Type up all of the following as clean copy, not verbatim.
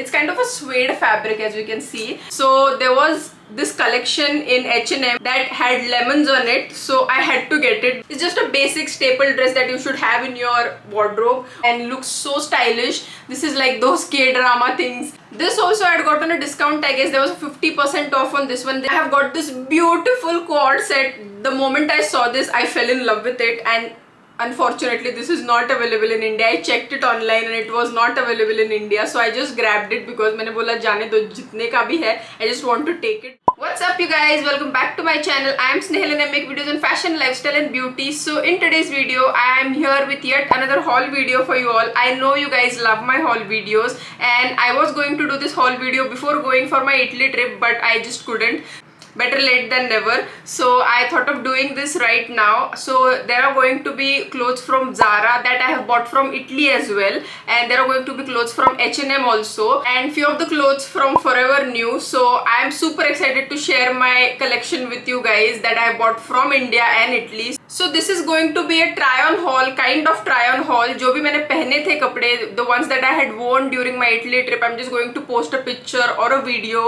It's kind of a suede fabric, as you can see. So there was this collection in H&M that had lemons on it, so I had to get it. It's just a basic staple dress that you should have in your wardrobe and looks so stylish. This is like those K-drama things. This also I had got on a discount. I guess there was 50% off on this one. I have got this beautiful cord set. The moment I saw this, I fell in love with it, and unfortunately this is not available in India. I checked it online and it was not available in India, so I just grabbed it because मैंने बोला जाने दो जितने का भी है, I just want to take it. What's up you guys, welcome back to my channel. I am Snehal and I make videos on fashion, lifestyle and beauty. So in today's video I am here with yet another haul video for you all. I know you guys love my haul videos and I was going to do this haul video before going for my Italy trip, but I just couldn't. Better late than never, so I thought of doing this right now. So there are going to be clothes from Zara that I have bought from Italy as well, and there are going to be clothes from H&M also, and few of the clothes from Forever New. So I am super excited to share my collection with you guys that I bought from India and Italy. So this is going to be a try-on haul, kind of try-on haul. जो भी मैंने पहने थे कपड़े, the ones that I had worn during my Italy trip, I'm just going to post a picture or a video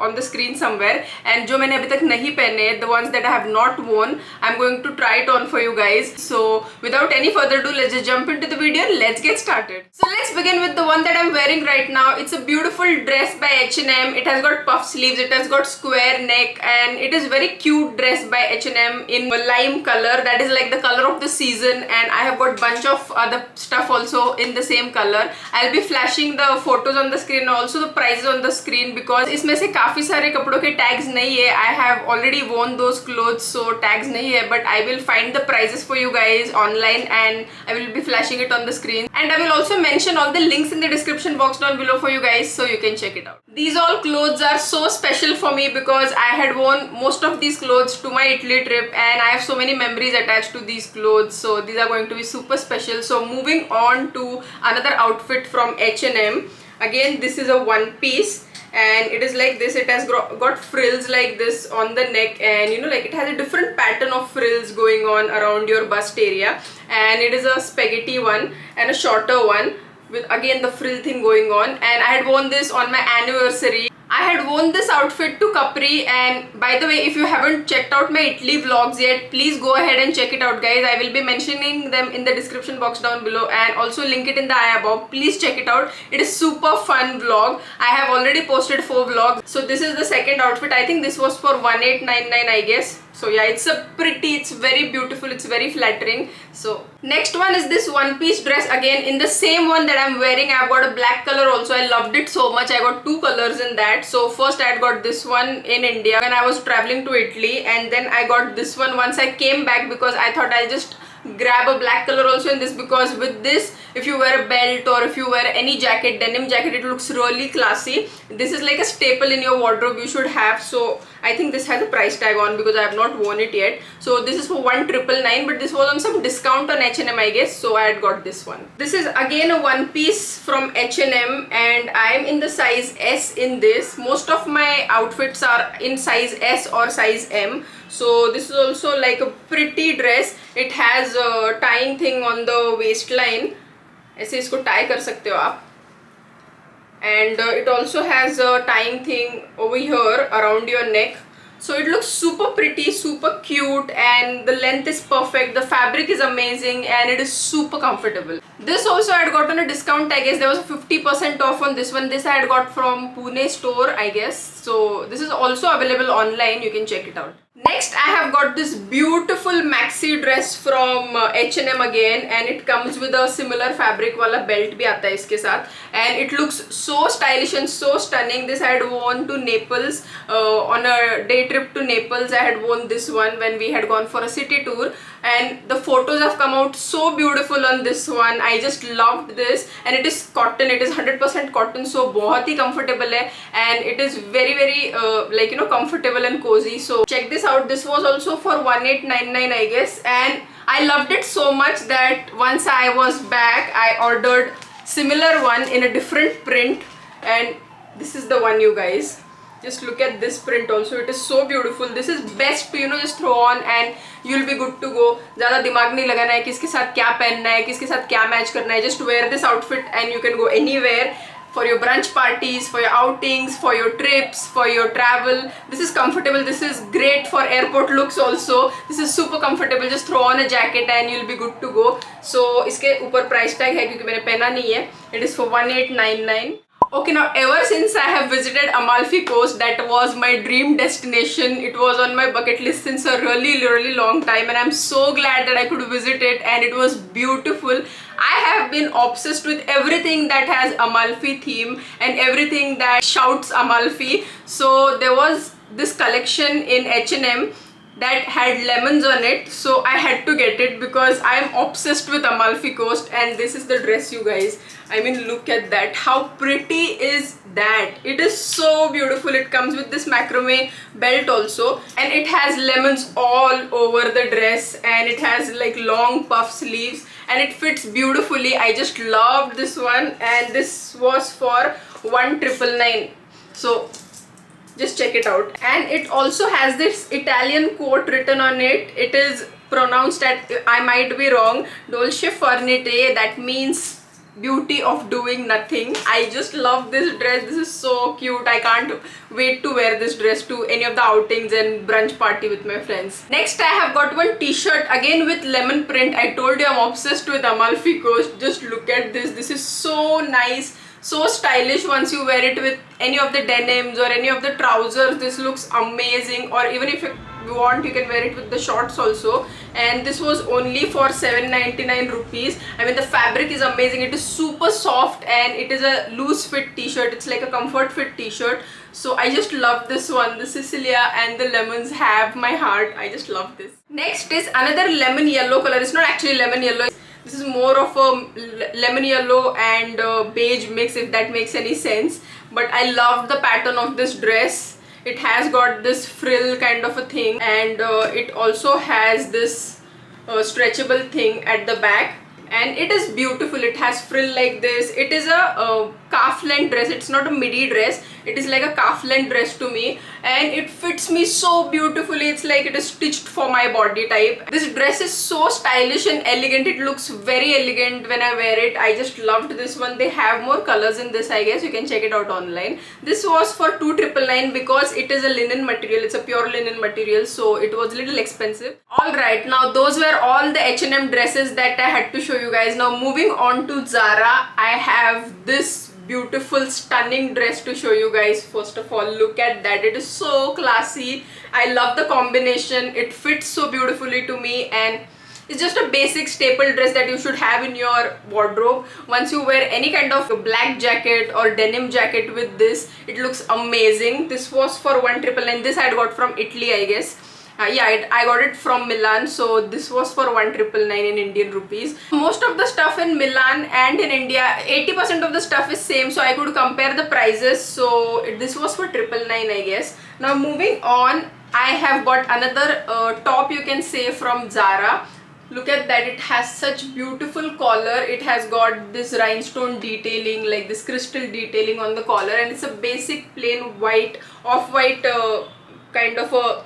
on the screen somewhere. And जो मैंने अभी तक नहीं पहने, the ones that I have not worn, I'm going to try it on for you guys. So without any further ado, let's just jump into the video and let's get started. So let's begin with the one that I'm wearing right now. It's a beautiful dress by H&M. It has got puff sleeves, it has got square neck, and it is very cute dress by H&M in lime color. That is like the color of the season, and I have got bunch of other stuff also in the same color. I'll be flashing the photos on the screen and also the prices on the screen because इसमें से काफी सारे कपड़ों के tags नहीं है. I have already worn those clothes, so tags नहीं है, but I will find the prices for you guys online and I will be flashing it on the screen, and I will also mention all the links in the description box down below for you guys so you can check it out. These all clothes are so special for me because I had worn most of these clothes to my Italy trip and I have so many memories attached to these clothes, so these are going to be super special. So moving on to another outfit from H&M. Again, this is a one piece and it is like this. It has got frills like this on the neck, and you know, like it has a different pattern of frills going on around your bust area, and it is a spaghetti one and a shorter one with again the frill thing going on. And I had worn this on my anniversary. I had worn this outfit to Capri, and by the way, if you haven't checked out my Italy vlogs yet, please go ahead and check it out guys. I will be mentioning them in the description box down below and also link it in the eye above. Please check it out. It is super fun vlog. I have already posted 4 vlogs. So this is the second outfit. I think this was for 1899 I guess. So yeah, it's very beautiful, it's very flattering. So next one is this one piece dress, again in the same one that I'm wearing. I've got a black color also. I loved it so much. I got 2 colors in that. So first I had got this one in India when I was traveling to Italy, and then I got this one once I came back because I thought I'll just grab a black color also in this, because with this, if you wear a belt or if you wear any jacket, denim jacket, it looks really classy. This is like a staple in your wardrobe you should have. So I think this has a price tag on because I have not worn it yet. So this is for 1999, but this was on some discount on H&M I guess, so I had got this one. This is again a one piece from H&M and I am in the size S in this. Most of my outfits are in size S or size M. So this is also like a pretty dress. It has a tying thing on the waistline. ऐसे इसको tie कर सकते हो आप. And it also has a tying thing over here around your neck. So it looks super pretty, super cute, and the length is perfect. The fabric is amazing and it is super comfortable. This also I had got on a discount I guess. There was 50% off on this one. This I had got from Pune store I guess. So this is also available online. You can check it out. Next I have got this beautiful maxi dress from H&M again, and it comes with a similar fabric wala belt bhi aata hai iske sath, and it looks so stylish and so stunning. This I had worn to Naples on a day trip to Naples. I had worn this one when we had gone for a city tour, and the photos have come out so beautiful on this one. I just loved this, and it is cotton. It is 100% cotton, so बहुत ही comfortable है, and it is very like you know, comfortable and cozy. So check this out. This was also for 1899 I guess, and I loved it so much that once I was back I ordered similar one in a different print, and this is the one you guys. Just look at this print also. It is so beautiful. This is best to, you know, just throw on and you'll be good to go. ज़्यादा दिमाग नहीं लगाना है किसके साथ क्या पहनना है, किसके साथ क्या मैच करना है. Just wear this outfit and you can go anywhere. for your brunch parties, for your outings, for your trips, for your travel. This is comfortable. This is great for airport looks also. This is super comfortable. Just throw on a jacket and you'll be good to go. So इसके ऊपर price tag है क्योंकि मैंने पहना नहीं है. It is for 1899. Okay, now ever since I have visited Amalfi Coast, that was my dream destination. It was on my bucket list since a really long time, and I'm so glad that I could visit it, and it was beautiful. I have been obsessed with everything that has Amalfi theme and everything that shouts Amalfi. So there was this collection in H&M that had lemons on it, so I had to get it because I am obsessed with Amalfi Coast. And this is the dress, you guys. I mean, look at that. How pretty is that? It is so beautiful. It comes with this macrame belt also, and it has lemons all over the dress, and it has like long puff sleeves, and it fits beautifully. I just loved this one, and this was for 1999. So just check it out. And it also has this Italian quote written on it. It is pronounced at, I might be wrong, dolce far niente. That means beauty of doing nothing. I just love this dress. This is so cute. I can't wait to wear this dress to any of the outings and brunch party with my friends. Next, I have got one t-shirt again with lemon print. I told you I'm obsessed with Amalfi Coast. Just look at this. This is so nice, so stylish. Once you wear it with any of the denims or any of the trousers, this looks amazing. Or even if you want, you can wear it with the shorts also. And this was only for 799 rupees. I mean, the fabric is amazing. It is super soft, and it is a loose fit t-shirt. It's like a comfort fit t-shirt. So I just love this one. The Sicilia and the lemons have my heart. I just love this. Next is another lemon yellow color. It's not actually lemon yellow. This is more of a lemon yellow and beige mix, if that makes any sense. But I love the pattern of this dress. It has got this frill kind of a thing, and it also has this stretchable thing at the back, and it is beautiful. It has frill like this. It is a calf length dress. It's not a midi dress. It is like a calf length dress to me, and it fits me so beautifully. It's like it is stitched for my body type. This dress is so stylish and elegant. It looks very elegant when I wear it. I just loved this one. They have more colors in this, I guess. You can check it out online. This was for 2999 because it is a linen material. It's a pure linen material, so it was a little expensive. Alright, now those were all the H&M dresses that I had to show you guys. Now moving on to Zara, I have this beautiful stunning dress to show you guys. First of all, look at that. It is so classy. I love the combination. It fits so beautifully to me, and it's just a basic staple dress that you should have in your wardrobe. Once you wear any kind of black jacket or denim jacket with this, it looks amazing. This was for 1999. This I got from Italy, I guess. Yeah, I got it from Milan, so this was for 1999 in Indian rupees. Most of the stuff in Milan and in India, 80% of the stuff is same, so I could compare the prices. So this was for 999, I guess. Now moving on, I have got another top, you can say, from Zara. Look at that. It has such beautiful collar. It has got this rhinestone detailing, like this crystal detailing on the collar, and it's a basic plain white, off-white kind of a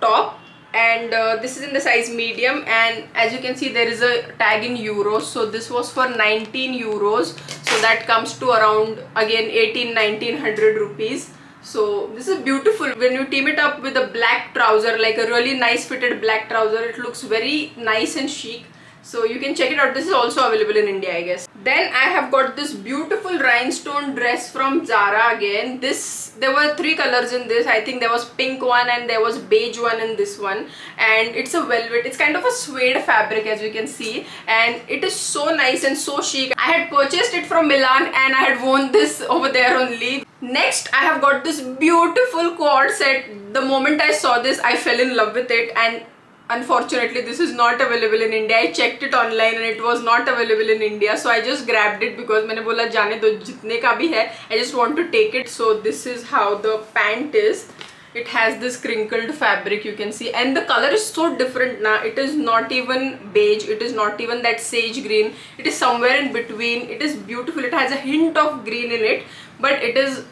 top, and this is in the size medium, and as you can see there is a tag in euros, so this was for 19 euros, so that comes to around again 1900 rupees. So this is beautiful. When you team it up with a black trouser, like a really nice fitted black trouser, it looks very nice and chic. So you can check it out. This is also available in India, I guess. Then I have got this beautiful rhinestone dress from Zara again. There were 3 colors in this. I think there was pink one and there was beige one in this one. And it's a velvet. It's kind of a suede fabric, as you can see. And it is so nice and so chic. I had purchased it from Milan and I had worn this over there only. Next, I have got this beautiful cord set. The moment I saw this, I fell in love with it, and unfortunately this is not available in India. I checked it online and it was not available in India, so I just grabbed it because मैंने बोला जाने दो जितने का भी है, I just want to take it. So this is how the pant is. It has this crinkled fabric, you can see, and the color is so different now. It is not even beige, it is not even that sage green, it is somewhere in between. It is beautiful. It has a hint of green in it, but it is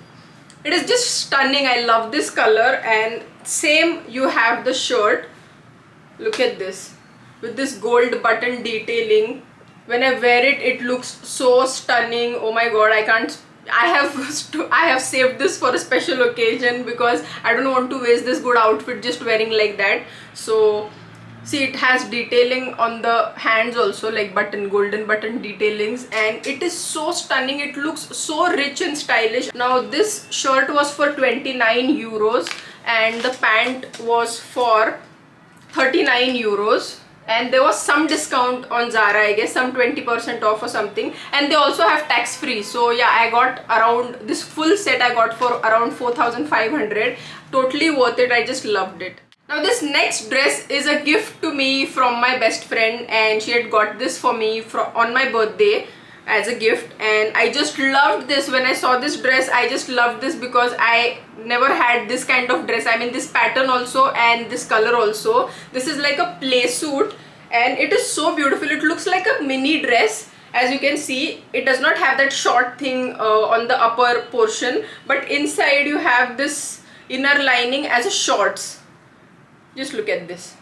just stunning. I love this color. And same, you have the shirt. Look at this, with this gold button detailing. When I wear it, it looks so stunning. Oh my god, I can't I have saved this for a special occasion because I don't want to waste this good outfit just wearing like that. So see, it has detailing on the hands also, like golden button detailings, and it is so stunning. It looks so rich and stylish. Now this shirt was for 29 euros and the pant was for 39 euros, and there was some discount on Zara, I guess some 20% off or something, and they also have tax free. So yeah, I got around this full set I got for around 4,500. Totally worth it. I just loved it. Now this next dress is a gift to me from my best friend, and she had got this for me on my birthday as a gift, and I just loved this. When I saw this dress, I just loved this because I never had this kind of dress. I mean, this pattern also and this color also. This is like a play suit and it is so beautiful. It looks like a mini dress. As you can see, it does not have that short thing on the upper portion, but inside you have this inner lining as a shorts. Just look at this.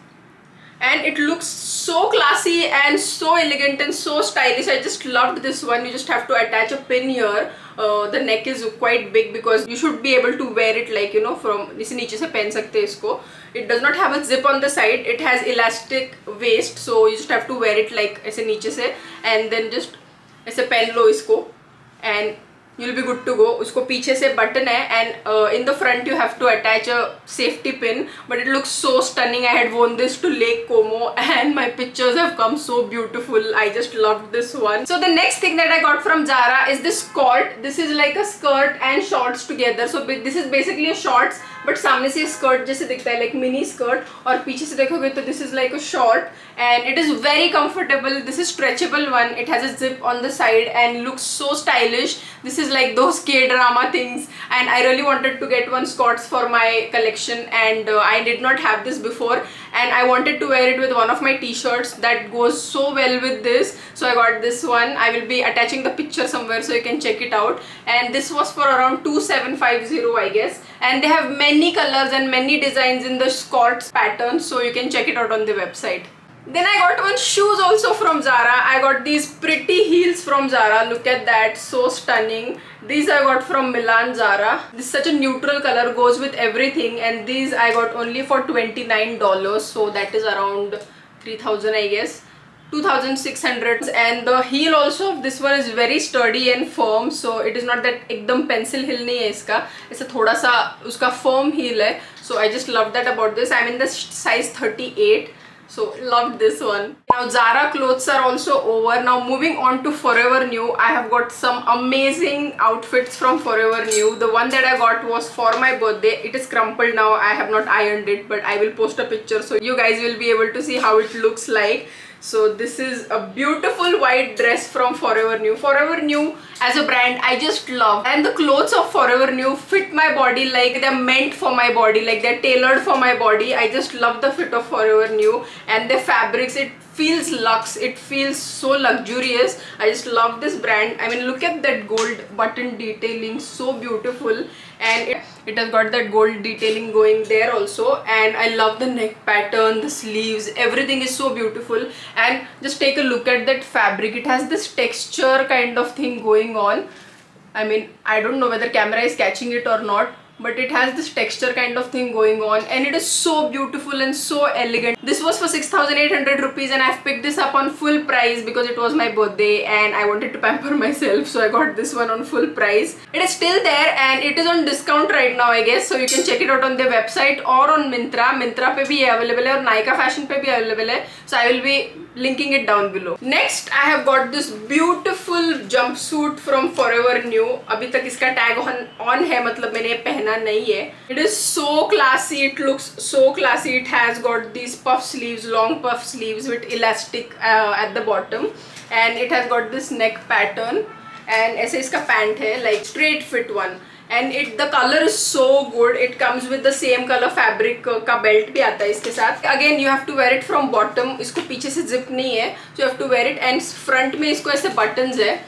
And it looks so classy and so elegant and so stylish. I just loved this one. You just have to attach a pin here. The neck is quite big because you should be able to wear it like, you know, from इसे नीचे से पहन सकते हैं इसको. It does not have a zip on the side. It has elastic waist, so you just have to wear it like ऐसे नीचे से, and then just ऐसे पहन लो इसको and you'll be good to go. उसको पीछे से button है and in the front you have to attach a safety pin, but it looks so stunning. I had worn this to Lake Como and my pictures have come so beautiful. I just loved this one. So the next thing that I got from Zara is this skirt. This is like a skirt and shorts together. So this is basically a shorts, but सामने से skirt जैसे दिखता है, like mini skirt, और पीछे से देखोगे तो this is like a short and it is very comfortable. This is stretchable one. It has a zip on the side and looks so stylish. This is like those K-drama things, and I really wanted to get one skirts for my collection, and I did not have this before, and I wanted to wear it with one of my t-shirts that goes so well with this. So I got this one. I will be attaching the picture somewhere so you can check it out, and this was for around 2,750 I guess, and they have many colors and many designs in the skirts pattern, so you can check it out on the website. Then I got one shoes also from Zara. I got these pretty heels from Zara. Look at that, so stunning. These I got from Milan Zara. This is such a neutral color, goes with everything, and these I got only for $29, so that is around 3,000 I guess. 2,600. And the heel also of this one is very sturdy and firm, so it is not that एकदम pencil heel नहीं है इसका, ऐसा थोड़ा सा उसका firm heel है. So I just love that about this. I'm in the size 38. So loved this one. Now Zara clothes are also over. Now moving on to Forever New. I have got some amazing outfits from Forever New. The one that I got was for my birthday. It is crumpled now. I have not ironed it, but I will post a picture so you guys will be able to see how it looks like. So this is a beautiful white dress from Forever New. Forever New as a brand I just love, and the clothes of Forever New fit my body like they're meant for my body, like they're tailored for my body. I just love the fit of Forever New, and the fabrics, it feels luxe, it feels so luxurious. I just love this brand. I mean, look at that gold button detailing, so beautiful, and it has got that gold detailing going there also, and I love the neck pattern, the sleeves, everything is so beautiful. And just take a look at that fabric. It has this texture kind of thing going on. I mean, I don't know whether camera is catching it or not, but it has this texture kind of thing going on, and it is so beautiful and so elegant. This was for 6,800 rupees, and I've picked this up on full price because it was my birthday and I wanted to pamper myself, so I got this one on full price. It is still there and it is on discount right now I guess, so you can check it out on their website or on Myntra. Myntra पे भी available है और Nykaa Fashion पे भी available है, so I will be linking it down below. Next I have got this beautiful jumpsuit from Forever New. अभी तक इसका tag on है, मतलब मैंने पहना नहीं है. It is so classy, it looks so classy. It has got these puff sleeves, long puff sleeves with elastic at the bottom, and it has got this neck pattern, and ऐसे इसका pant है like straight fit one, and the color is so good. It comes with the same color fabric का belt भी आता है इसके साथ. Again you have to wear it from bottom. इसको पीछे से zip नहीं है, so you have to wear it, and front में इसको ऐसे buttons है.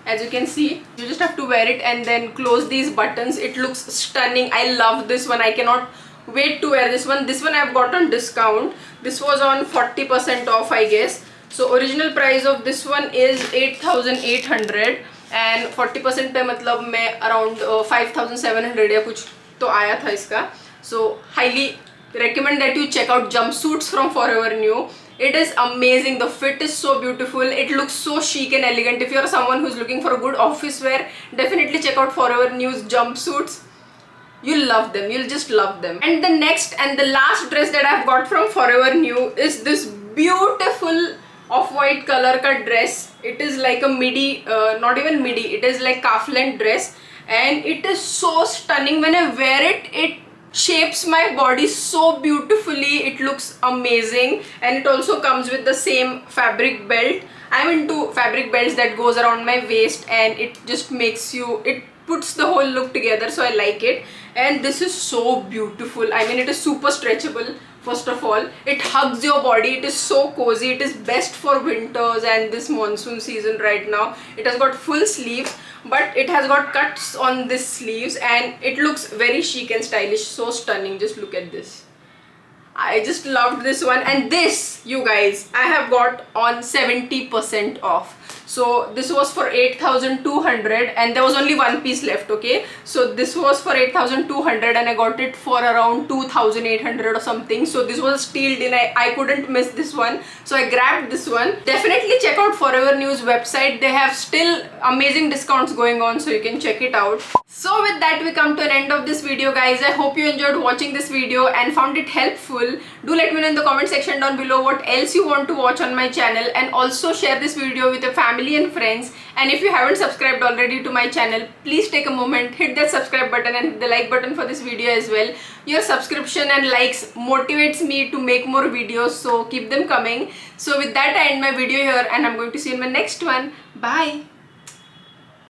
As you can see, you just have to wear it and then close these buttons. It looks stunning. I love this one. I cannot wait to wear this one. This one I've got on discount. This was on 40% off I guess. So original price of this one is 8,800, and 40% पे मतलब मैं around 5700 या कुछ तो आया था इसका. सो highly recommend that you check out jumpsuits from Forever New. It is amazing. The fit is so beautiful. It looks so chic and elegant. If you're someone who's looking for a good office wear, definitely check out Forever New's jumpsuits. You'll love them. You'll just love them. And the next and the last dress that I've got from Forever New is this beautiful off-white color cut dress. It is like a midi, not even midi, it is like calf length dress, and it is so stunning. When I wear it, it shapes my body so beautifully. It looks amazing, and it also comes with the same fabric belt. I'm into fabric belts that goes around my waist, and it just makes you, it puts the whole look together, so I like it. And this is so beautiful. I mean, it is super stretchable. First of all, it hugs your body. It is so cozy. It is best for winters and this monsoon season right now. It has got full sleeves, but it has got cuts on this sleeves, and it looks very chic and stylish. So stunning. Just look at this. I just loved this one. And this, you guys, I have got on 70% off. So this was for 8,200 and there was only one piece left. Okay, so this was for 8,200 and I got it for around 2,800 or something. So this was a steal deal. I couldn't miss this one, so I grabbed this one. Definitely check out Forever New's website. They have still amazing discounts going on, so you can check it out. So with that, we come to an end of this video, guys. I hope you enjoyed watching this video and found it helpful. Do let me know in the comment section down below what else you want to watch on my channel, and also share this video with your family and friends. And if you haven't subscribed already to my channel, please take a moment, hit that subscribe button and hit the like button for this video as well. Your subscription and likes motivates me to make more videos, so keep them coming. So with that, I end my video here, and I'm going to see you in my next one. Bye.